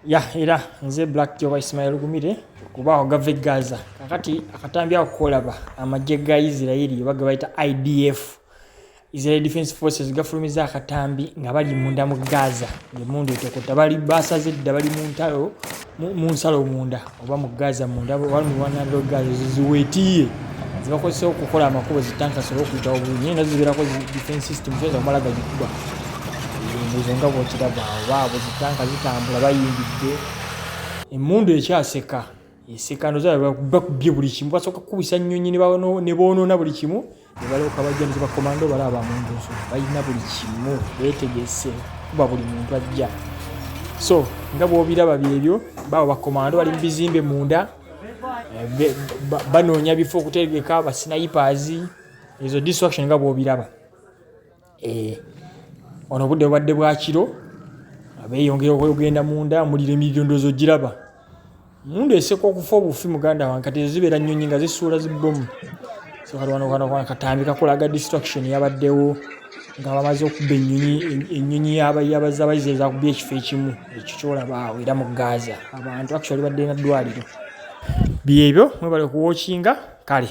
Ya era nze Black Joe Ismail Gumire kubaho gave Gaza kakati akatambi akolaba Amaje ga Israeli bagabaita IDF Israel Defense Forces gafulumizza akatambi nga bali munda mu Gaza emmundu etokota bali basaze bali mu ntalo mu nsalo munda oba mu Gaza munda bali mu wanalo Gaza ziwetiye zibakozesa okukola amakubo zitanka solo okuyita obulungi nazo zibirako defense system zoza malaga gikuba nga bwokiraba baabo zitanka zitambula bayingidde emmundu ekyaseka esekano zaaba bakubye buli kimu basoka kubisa nnyonyi ne bonoona buli kimu ne balooka bajja ne bakomando balaba mu ndozo balina buli kimu beetegese kuba buli muntu ajja so nga bw'obiraba byebyo baabo bakomando bali mu bizimbe munda banoonya bifo okutegeka abasnipers ezo distraction nga bw'obiraba ono budde bwadde bwa kiro abeeyongera okugenda munda mulire emidondozo giraba mundu eseka okufa obufi muganda wange kati zibeera nnyonyi nga zisuula zibbomu so kano katambi kakolaga distraction yabaddewo nga bamaze okubba ennyonyi y'abazabayizi ezakubye ekifo ekimu ekyo kyolaba awo era mu Gaza abantu actually badde na ddwaliro byebyo mwebale kuwookinga kale